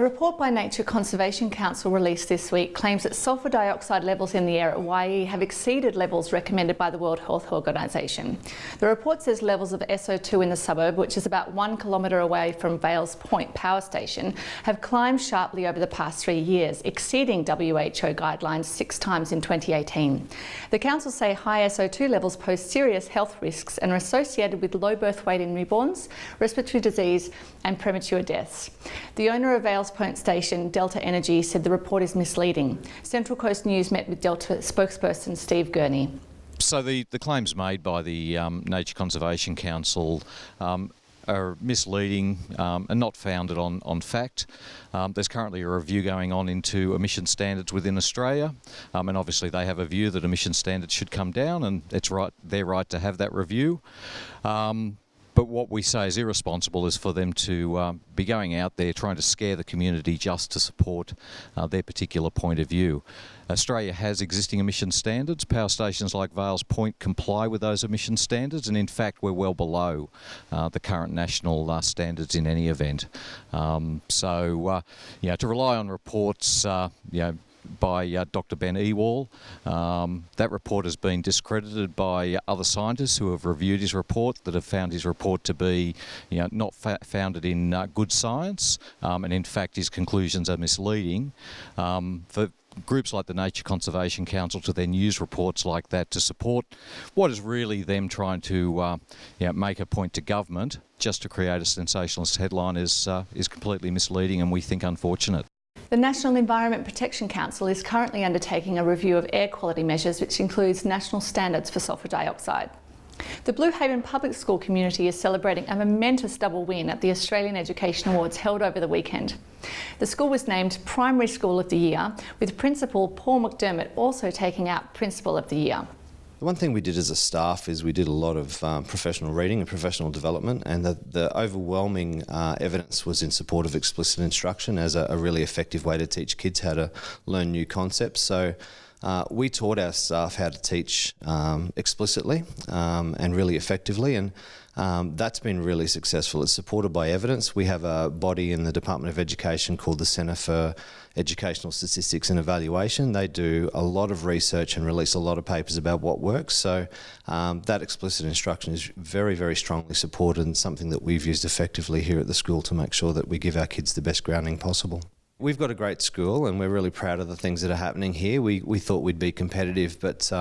A report by Nature Conservation Council released this week claims that sulphur dioxide levels in the air at Wyee have exceeded levels recommended by the World Health Organisation. The report says levels of SO2 in the suburb, which is about 1 kilometre away from Vales Point Power Station, have climbed sharply over the past 3 years, exceeding WHO guidelines 6 times in 2018. The council say high SO2 levels pose serious health risks and are associated with low birth weight in newborns, respiratory disease and premature deaths. The owner of Vales Point Station, Delta Energy, said the report is misleading. Central Coast News met with Delta spokesperson Steve Gurney. So the claims made by the Nature Conservation Council are misleading and not founded on fact. There's currently a review going on into emission standards within Australia, and obviously they have a view that emission standards should come down, and it's their right to have that review. But what we say is irresponsible is for them to be going out there trying to scare the community just to support their particular point of view. Australia has existing emission standards. Power stations like Vales Point comply with those emission standards, and in fact we're well below the current national standards in any event. To rely on reports, by Dr. Ben Ewall. That report has been discredited by other scientists who have reviewed his report that have found his report to be not founded in good science, and in fact his conclusions are misleading. For groups like the Nature Conservation Council to then use reports like that to support what is really them trying to make a point to government just to create a sensationalist headline is completely misleading and we think unfortunate. The National Environment Protection Council is currently undertaking a review of air quality measures, which includes national standards for sulphur dioxide. The Blue Haven Public School community is celebrating a momentous double win at the Australian Education Awards held over the weekend. The school was named Primary School of the Year, with Principal Paul McDermott also taking out Principal of the Year. The one thing we did as a staff is we did a lot of professional reading and professional development, and the overwhelming evidence was in support of explicit instruction as a really effective way to teach kids how to learn new concepts. So we taught our staff how to teach explicitly and really effectively, and that's been really successful. It's supported by evidence. We have a body in the Department of Education called the Centre for Educational Statistics and Evaluation. They do a lot of research and release a lot of papers about what works. So that explicit instruction is very, very strongly supported and something that we've used effectively here at the school to make sure that we give our kids the best grounding possible. We've got a great school and we're really proud of the things that are happening here. We thought we'd be competitive, but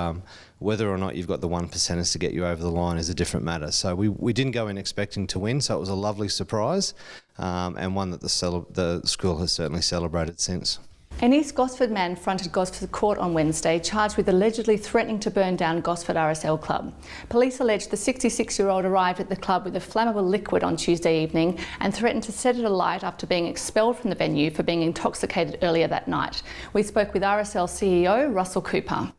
whether or not you've got the 1%ers to get you over the line is a different matter. So we didn't go in expecting to win, so it was a lovely surprise and one that the school has certainly celebrated since. An East Gosford man fronted Gosford Court on Wednesday, charged with allegedly threatening to burn down Gosford RSL club. Police allege the 66-year-old arrived at the club with a flammable liquid on Tuesday evening and threatened to set it alight after being expelled from the venue for being intoxicated earlier that night. We spoke with RSL CEO Russel Cooper.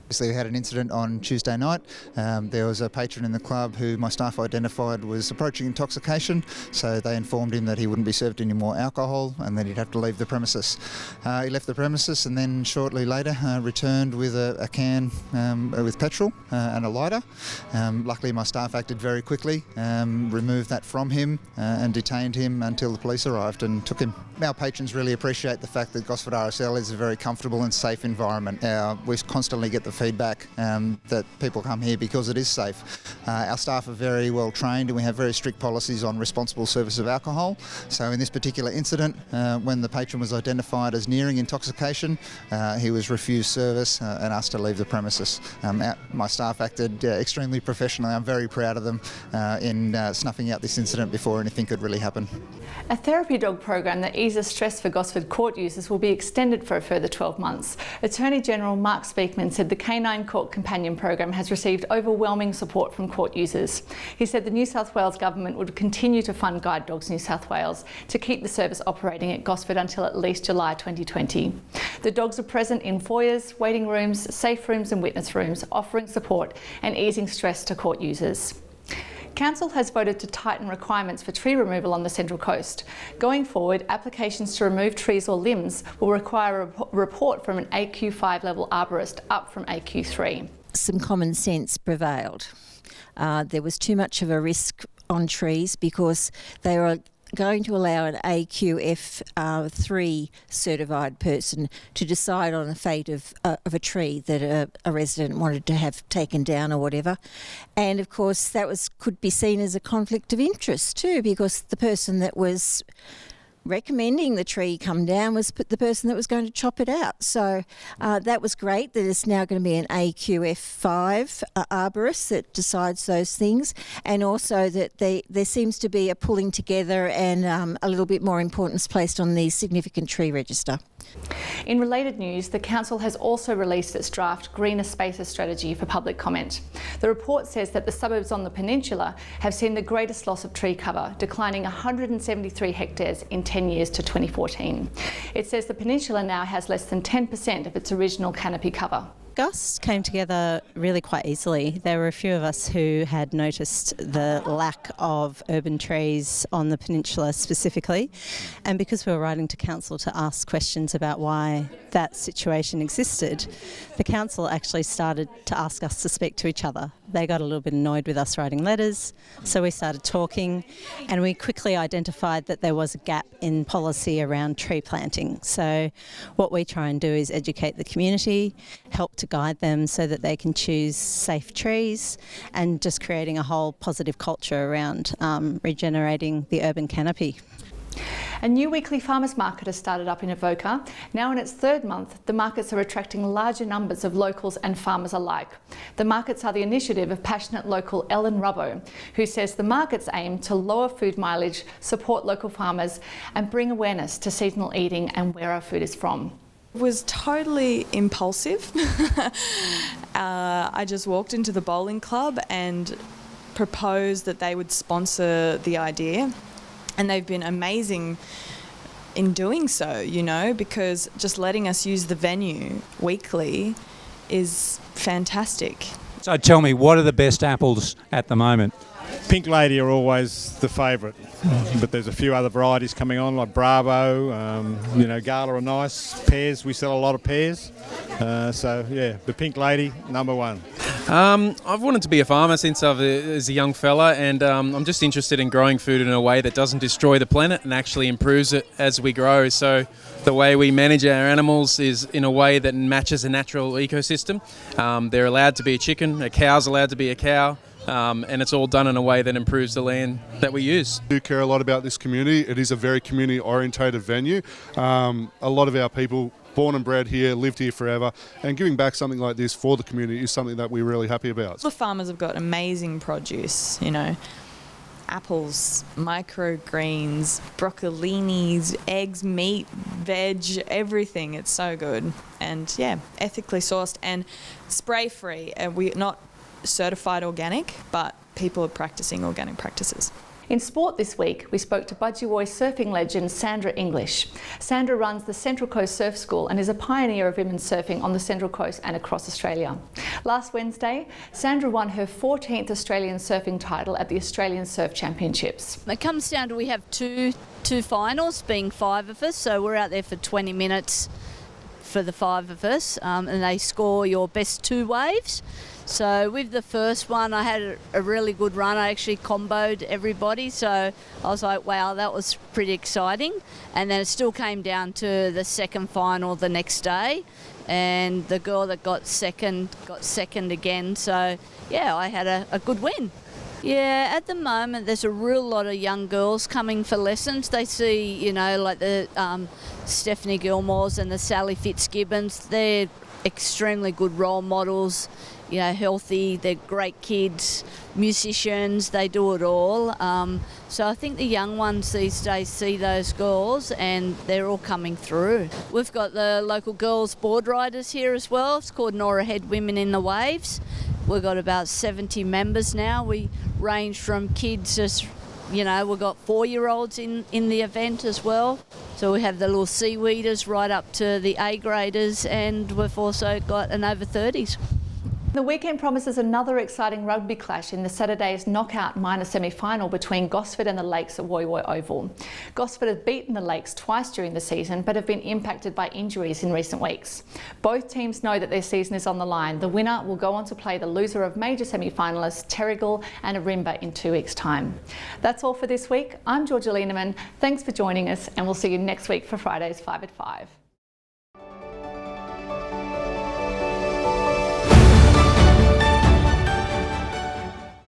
Obviously, we had an incident on Tuesday night. There was a patron in the club who my staff identified was approaching intoxication, so they informed him that he wouldn't be served any more alcohol and that he'd have to leave the premises. He left the premises and then shortly later returned with a can with petrol and a lighter. Luckily, my staff acted very quickly, removed that from him and detained him until the police arrived and took him. Our patrons really appreciate the fact that Gosford RSL is a very comfortable and safe environment. We constantly get the feedback that people come here because it is safe. Our staff are very well trained and we have very strict policies on responsible service of alcohol. So in this particular incident, when the patron was identified as nearing intoxication, he was refused service and asked to leave the premises. My staff acted extremely professionally. I'm very proud of them in snuffing out this incident before anything could really happen. A therapy dog program that eases stress for Gosford court users will be extended for a further 12 months. Attorney General Mark Speakman said the Canine Court Companion program has received overwhelming support from court users. He said the New South Wales Government would continue to fund Guide Dogs New South Wales to keep the service operating at Gosford until at least July 2020. The dogs are present in foyers, waiting rooms, safe rooms and witness rooms, offering support and easing stress to court users. Council has voted to tighten requirements for tree removal on the Central Coast. Going forward, applications to remove trees or limbs will require a report from an AQ5 level arborist, up from AQ3. Some common sense prevailed. There was too much of a risk on trees because they are going to allow an AQF3 certified person to decide on the fate of a tree that a resident wanted to have taken down or whatever. And of course that could be seen as a conflict of interest too, because the person that was recommending the tree come down was the person that was going to chop it out. So that was great that it's now going to be an AQF5 arborist that decides those things, and also that there seems to be a pulling together and a little bit more importance placed on the significant tree register. In related news, the Council has also released its draft Greener Spaces strategy for public comment. The report says that the suburbs on the peninsula have seen the greatest loss of tree cover, declining 173 hectares in 10 years to 2014. It says the peninsula now has less than 10% of its original canopy cover. Gust came together really quite easily. There were a few of us who had noticed the lack of urban trees on the peninsula specifically, and because we were writing to Council to ask questions about why that situation existed, the Council actually started to ask us to speak to each other. They got a little bit annoyed with us writing letters, so we started talking, and we quickly identified that there was a gap in policy around tree planting. So what we try and do is educate the community, help to guide them so that they can choose safe trees, and just creating a whole positive culture around regenerating the urban canopy. A new weekly farmers market has started up in Avoca. Now in its third month, the markets are attracting larger numbers of locals and farmers alike. The markets are the initiative of passionate local Ellen Rubbo, who says the markets aim to lower food mileage, support local farmers, and bring awareness to seasonal eating and where our food is from. It was totally impulsive. I just walked into the bowling club and proposed that they would sponsor the idea. And they've been amazing in doing so, you know, because just letting us use the venue weekly is fantastic. So tell me, what are the best apples at the moment? Pink Lady are always the favourite, but there's a few other varieties coming on, like Bravo, Gala are nice, pears, we sell a lot of pears, so yeah, the Pink Lady, number one. I've wanted to be a farmer since as a young fella, and I'm just interested in growing food in a way that doesn't destroy the planet and actually improves it as we grow. So the way we manage our animals is in a way that matches a natural ecosystem. They're allowed to be a chicken, a cow's allowed to be a cow. And it's all done in a way that improves the land that we use. I do care a lot about this community. It is a very community-orientated venue. A lot of our people, born and bred here, lived here forever, and giving back something like this for the community is something that we're really happy about. The farmers have got amazing produce, you know, apples, microgreens, broccolinis, eggs, meat, veg, everything. It's so good. And yeah, ethically sourced and spray-free. And we're not certified organic, but people are practicing organic practices. In sport this week, we spoke to Wyee surfing legend Sandra English. Sandra runs the Central Coast Surf School and is a pioneer of women's surfing on the Central Coast and across Australia. Last Wednesday, Sandra won her 14th Australian surfing title at the Australian Surf Championships. It comes down to we have two finals, being 5 of us, so we're out there for 20 minutes for the 5 of us, and they score your best 2 waves. So with the first one, I had a really good run. I actually comboed everybody, so I was like, wow, that was pretty exciting. And then it still came down to the second final the next day, and the girl that got second again. So yeah, I had a good win. Yeah, at the moment there's a real lot of young girls coming for lessons. They see, you know, like the Stephanie Gilmores and the Sally Fitzgibbons. They're extremely good role models. You know, healthy, they're great kids, musicians, they do it all. So I think the young ones these days see those girls and they're all coming through. We've got the local girls board riders here as well. It's called Nora Head Women in the Waves. We've got about 70 members now. We range from kids just, you know, we've got 4-year-olds in the event as well. So we have the little seaweeders right up to the A graders, and we've also got an over 30s. The weekend promises another exciting rugby clash in the Saturday's knockout minor semi-final between Gosford and the Lakes at Wyee Oval. Gosford have beaten the Lakes twice during the season but have been impacted by injuries in recent weeks. Both teams know that their season is on the line. The winner will go on to play the loser of major semi-finalists Terrigal and Arimba in 2 weeks' time. That's all for this week. I'm Georgia Lieneman. Thanks for joining us, and we'll see you next week for Friday's 5 at 5.